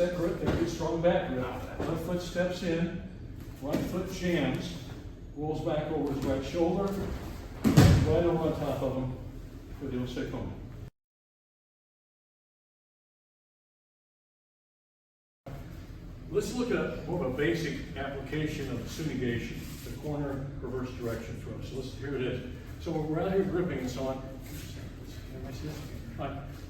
that grip, that good strong back grip. Left foot steps in, right foot jams, rolls back over his right shoulder, right over on top of him for the Oseko. Let's look at more of a basic application of Sumi Gaeshi, the corner reverse direction throw. So here it is. So we're out here gripping and so on.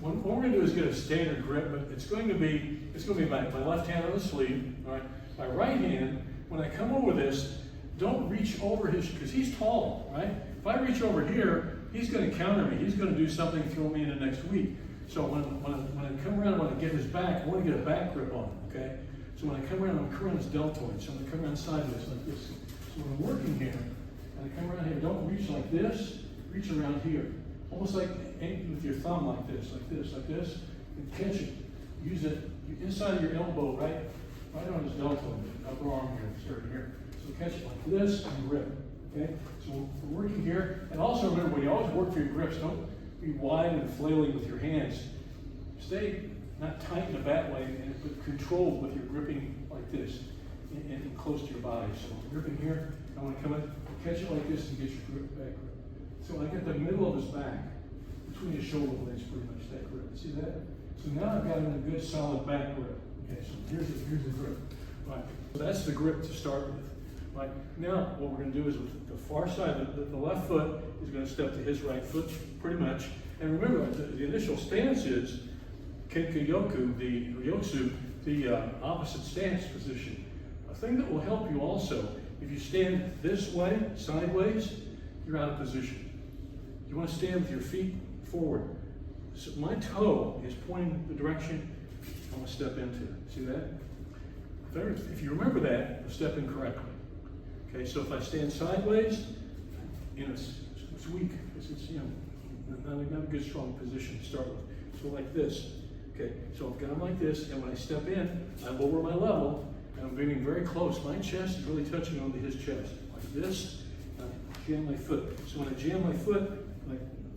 What we're going to do is get a standard grip, but it's going to be my left hand on the sleeve. All right. My right hand, when I come over this, don't reach over because he's tall, right? If I reach over here, he's going to counter me. He's going to do something, throw me in the next week. So when I come around, I want to get his back. I want to get a back grip on him, okay? So when I come around, I'm curling his deltoid. So I'm going to come around sideways like this. So when I'm working here, and I come around here, don't reach like this, reach around here. Almost like with your thumb like this, and catch it. Use it inside of your elbow, right on his deltoid, upper arm here, start here. So catch it like this and grip, okay? So we're working here. And also remember, when you always work for your grips, don't be wide and flailing with your hands. Stay not tight in the bat way, but controlled with your gripping like this and close to your body. So gripping here, I want to come in, catch it like this and get your grip, back grip. So I get the middle of his back, between his shoulder blades, pretty much that grip. See that? So now I've got him in a good solid back grip. Okay, so here's the grip. Right. So that's the grip to start with. Right. Now what we're going to do is with the far side, the left foot is going to step to his right foot, pretty much. And remember, the initial stance is Kenkayoku, the Ryotsu, the opposite stance position. A thing that will help you also, if you stand this way, sideways, you're out of position. You want to stand with your feet forward. So my toe is pointing the direction I want to step into. See that? If you remember that, you'll step in correctly. Okay, so if I stand sideways, it's weak. It's not a good strong position to start with. So like this. Okay, so I've got him like this, and when I step in, I lower my level, and I'm getting very close. My chest is really touching onto his chest, like this, and I jam my foot. So when I jam my foot,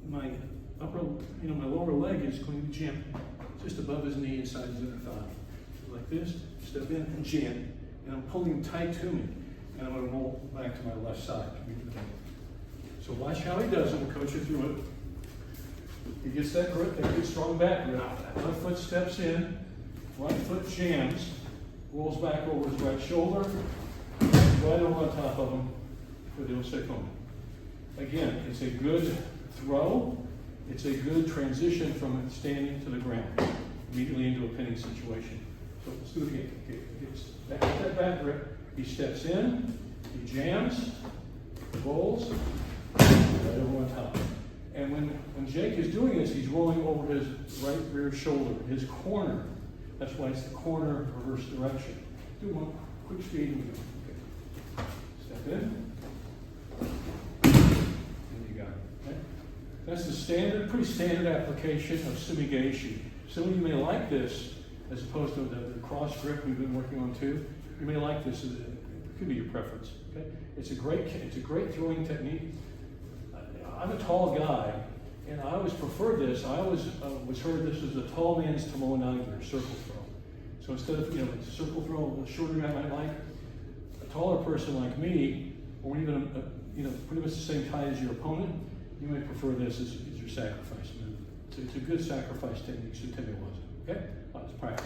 my upper, my lower leg is going to jam just above his knee inside his inner thigh. So like this, step in and jam, and I'm pulling him tight to me, and I'm going to roll back to my left side. So watch how he does it. We'll coach you through it. He gets that grip, that good strong back grip. Left foot steps in, right foot jams, rolls back over his right shoulder, right over on top of him for the Oseko. Again, it's a good throw. It's a good transition from standing to the ground, immediately into a pinning situation. So let's do it again. Okay, he gets that back grip. He steps in, he jams, rolls, right over on top. And when Jake is doing this, he's rolling over his right rear shoulder, his corner. That's why it's the corner reverse direction. Do one quick speed and we go. Okay. Step in. And you got it. Okay? That's the standard, pretty standard application of Sumi Gaeshi. Some of you may like this as opposed to the cross grip we've been working on too. You may like this. It could be your preference. Okay? It's a great throwing technique. I'm a tall guy, and I always prefer this. I always was heard this as a tall man's tomonagi, or circle throw. So instead of circle throw, a shorter guy might like, a taller person like me, or even pretty much the same height as your opponent, you may prefer this as your sacrifice move. It's a good sacrifice technique. So tell me what. Okay, let's practice.